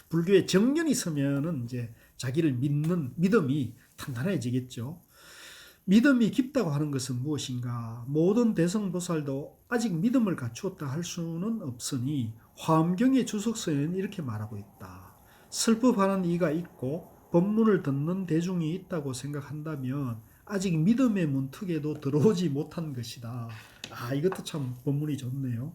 불교에 정견이 있으면은 이제 자기를 믿는 믿음이 단단해지겠죠. 믿음이 깊다고 하는 것은 무엇인가? 모든 대성보살도 아직 믿음을 갖추었다 할 수는 없으니 화엄경의 주석서에는 이렇게 말하고 있다. 슬퍼하는 이가 있고 법문을 듣는 대중이 있다고 생각한다면 아직 믿음의 문턱에도 들어오지 못한 것이다. 이것도 참 본문이 좋네요.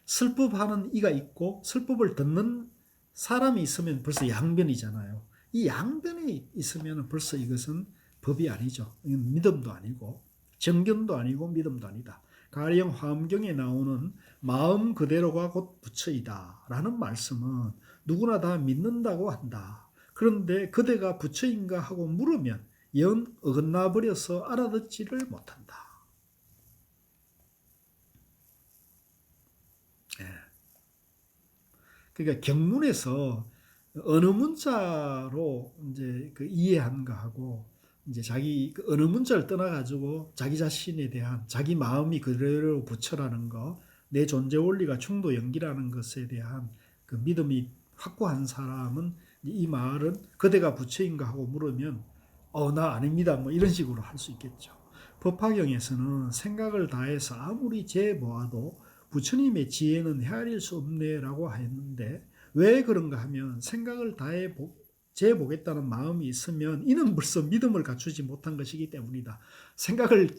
슬퍼하는 이가 있고 슬법을 듣는 사람이 있으면 벌써 양변이잖아요. 이 양변에 있으면 벌써 이것은 법이 아니죠. 이건 믿음도 아니고 정견도 아니고 믿음도 아니다. 가령 화엄경에 나오는 마음 그대로가 곧 부처이다 라는 말씀은 누구나 다 믿는다고 한다. 그런데 그대가 부처인가 하고 물으면 영 어긋나 버려서 알아듣지를 못한다. 예. 그러니까 경문에서 어느 문자로 이제 그 이해한가 하고 이제 자기 그 어느 문자를 떠나가지고 자기 자신에 대한 자기 마음이 그대로 부처라는 거, 내 존재 원리가 중도 연기라는 것에 대한 그 믿음이 확고한 사람은 이 말은 그대가 부처인가 하고 물으면 나 아닙니다 뭐 이런 식으로 할 수 있겠죠. 법화경에서는 생각을 다해서 아무리 재보아도 부처님의 지혜는 헤아릴 수 없네라고 했는데 왜 그런가 하면 생각을 다해 재보겠다는 마음이 있으면 이는 벌써 믿음을 갖추지 못한 것이기 때문이다. 생각을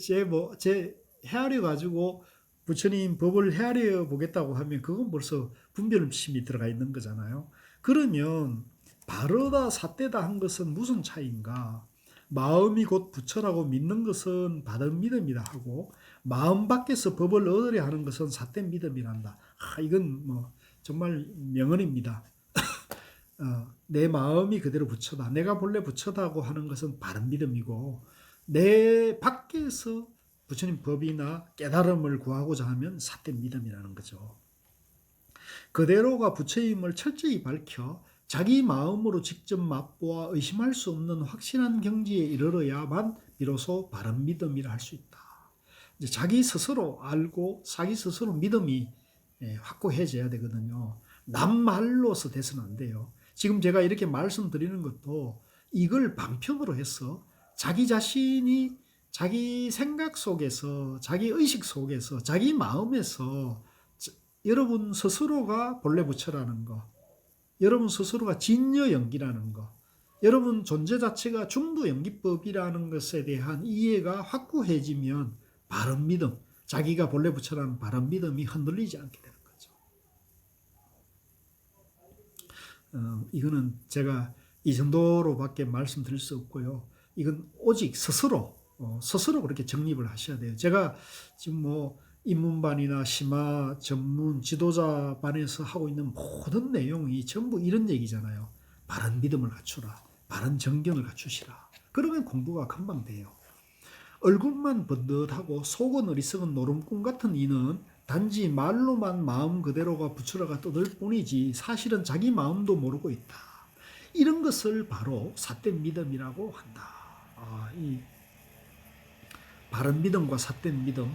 헤아려 가지고 부처님 법을 헤아려 보겠다고 하면 그건 벌써 분별심이 들어가 있는 거잖아요. 그러면 바르다 삿되다 한 것은 무슨 차이인가? 마음이 곧 부처라고 믿는 것은 바른 믿음이라 하고 마음 밖에서 법을 얻으려 하는 것은 삿된 믿음이란다. 이건 뭐 정말 명언입니다. 내 마음이 그대로 부처다. 내가 본래 부처다고 하는 것은 바른 믿음이고 내 밖에서 부처님 법이나 깨달음을 구하고자 하면 삿된 믿음이라는 거죠. 그대로가 부처임을 철저히 밝혀 자기 마음으로 직접 맛보아 의심할 수 없는 확실한 경지에 이르러야만 비로소 바른 믿음이라 할 수 있다. 이제 자기 스스로 알고 자기 스스로 믿음이 확고해져야 되거든요. 남 말로서 돼서는 안 돼요. 지금 제가 이렇게 말씀드리는 것도 이걸 방편으로 해서 자기 자신이 자기 생각 속에서 자기 의식 속에서 자기 마음에서 여러분 스스로가 본래 부처라는 거, 여러분 스스로가 진여연기라는 거, 여러분 존재 자체가 중도연기법이라는 것에 대한 이해가 확고해지면 바른 믿음, 자기가 본래 부처라는 바른 믿음이 흔들리지 않게 되는 거죠. 이거는 제가 이 정도로밖에 말씀드릴 수 없고요. 이건 오직 스스로 그렇게 정립을 하셔야 돼요. 제가 지금 뭐 입문반이나 심화 전문 지도자 반에서 하고 있는 모든 내용이 전부 이런 얘기잖아요. 바른 믿음을 갖추라. 바른 정견을 갖추시라. 그러면 공부가 금방 돼요. 얼굴만 번듯하고 속은 어리석은 노름꾼 같은 이는 단지 말로만 마음 그대로가 부처라가 떠들 뿐이지 사실은 자기 마음도 모르고 있다. 이런 것을 바로 삿된 믿음이라고 한다. 이 바른 믿음과 삿된 믿음,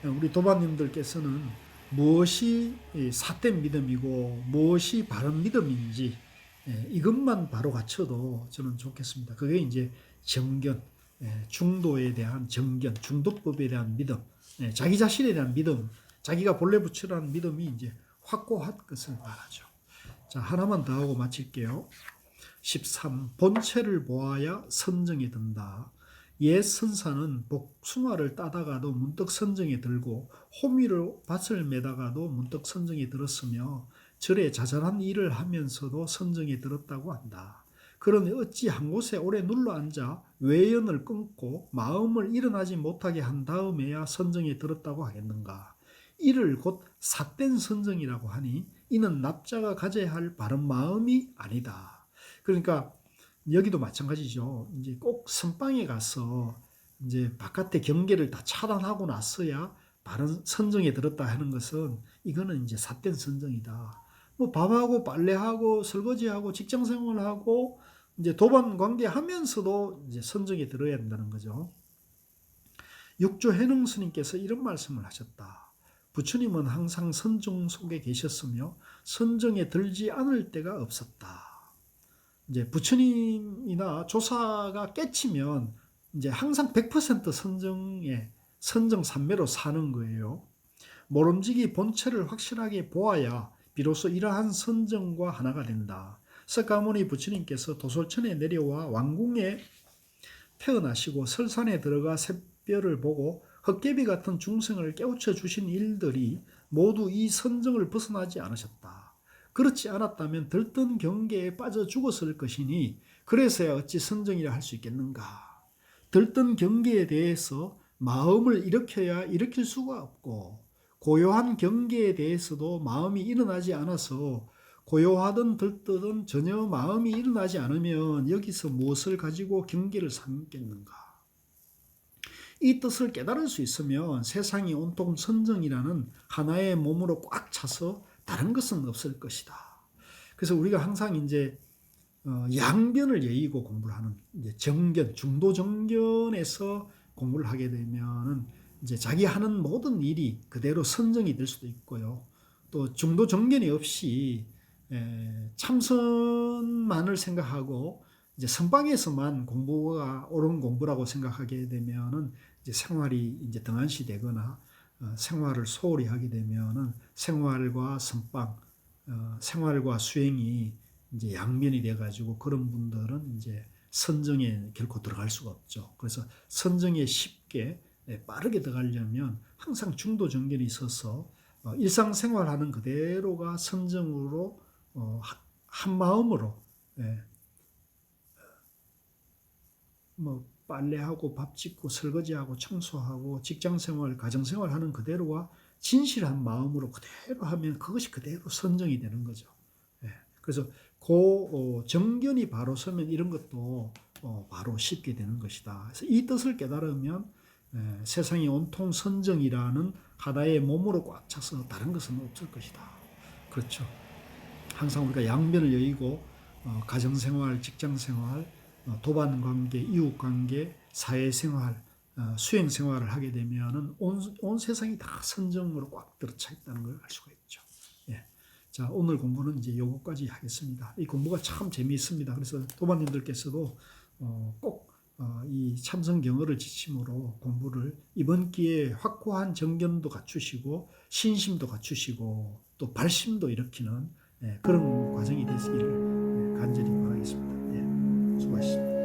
우리 도반님들께서는 무엇이 삿된 믿음이고 무엇이 바른 믿음인지 이것만 바로 갖춰도 저는 좋겠습니다. 그게 이제 정견, 중도에 대한 정견, 중도법에 대한 믿음, 자기 자신에 대한 믿음, 자기가 본래 부처라는 믿음이 이제 확고한 것을 말하죠. 자, 하나만 더 하고 마칠게요. 13. 본체를 보아야 선정에 든다. 옛 선사는 복숭아를 따다가도 문득 선정에 들고 호미로 밭을 매다가도 문득 선정에 들었으며 절에 자잘한 일을 하면서도 선정에 들었다고 한다. 그러니 어찌 한 곳에 오래 눌러앉아 외연을 끊고 마음을 일어나지 못하게 한 다음에야 선정에 들었다고 하겠는가. 이를 곧 삿된 선정이라고 하니 이는 납자가 가져야 할 바른 마음이 아니다. 그러니까 여기도 마찬가지죠. 이제 꼭 선방에 가서 이제 바깥의 경계를 다 차단하고 나서야 바른 선정에 들었다 하는 것은 이거는 이제 삿된 선정이다. 뭐 밥하고 빨래하고 설거지하고 직장생활하고 이제 도반 관계하면서도 이제 선정에 들어야 된다는 거죠. 육조 해능 스님께서 이런 말씀을 하셨다. 부처님은 항상 선정 속에 계셨으며 선정에 들지 않을 때가 없었다. 이제 부처님이나 조사가 깨치면 이제 항상 100% 선정 삼매로 사는 거예요. 모름지기 본체를 확실하게 보아야 비로소 이러한 선정과 하나가 된다. 석가모니 부처님께서 도솔천에 내려와 왕궁에 태어나시고 설산에 들어가 샛별을 보고 헛개비 같은 중생을 깨우쳐 주신 일들이 모두 이 선정을 벗어나지 않으셨다. 그렇지 않았다면 들뜬 경계에 빠져 죽었을 것이니 그래서야 어찌 선정이라 할 수 있겠는가. 들뜬 경계에 대해서 마음을 일으켜야 일으킬 수가 없고, 고요한 경계에 대해서도 마음이 일어나지 않아서 고요하든 들뜨든 전혀 마음이 일어나지 않으면 여기서 무엇을 가지고 경계를 삼겠는가? 이 뜻을 깨달을 수 있으면 세상이 온통 선정이라는 하나의 몸으로 꽉 차서 다른 것은 없을 것이다. 그래서 우리가 항상 이제 양변을 예의고 공부를 하는, 이제 정견, 중도 정견에서 공부를 하게 되면은 이제 자기 하는 모든 일이 그대로 선정이 될 수도 있고요. 또 중도 정견이 없이 참선만을 생각하고 이제 선방에서만 공부가 옳은 공부라고 생각하게 되면은 이제 생활이 이제 등한시 되거나 생활을 소홀히 하게 되면은 생활과 선방, 생활과 수행이 이제 양면이 돼가지고 그런 분들은 이제 선정에 결코 들어갈 수가 없죠. 그래서 선정에 쉽게 빠르게 들어가려면 항상 중도 정견이 있어서 일상생활하는 그대로가 선정으로 한 마음으로 뭐 빨래하고 밥 짓고 설거지하고 청소하고 직장생활, 가정생활 하는 그대로와 진실한 마음으로 그대로 하면 그것이 그대로 선정이 되는 거죠. 그래서 그 정견이 바로 서면 이런 것도 바로 쉽게 되는 것이다. 그래서 이 뜻을 깨달으면 세상이 온통 선정이라는 하나의 몸으로 꽉 차서 다른 것은 없을 것이다. 그렇죠. 항상 우리가 양면을 여의고 가정생활, 직장생활, 도반관계, 이웃관계, 사회생활, 수행생활을 하게 되면 온 세상이 다 선정으로 꽉 들어차 있다는 걸 알 수가 있죠. 예. 자, 오늘 공부는 이제 요거까지 하겠습니다. 이 공부가 참 재미있습니다. 그래서 도반님들께서도 꼭 이 참선경어를 지침으로 공부를 이번 기회에 확고한 정견도 갖추시고 신심도 갖추시고 또 발심도 일으키는 그런 과정이 되시기를 간절히 바라겠습니다. 수고하셨습니다.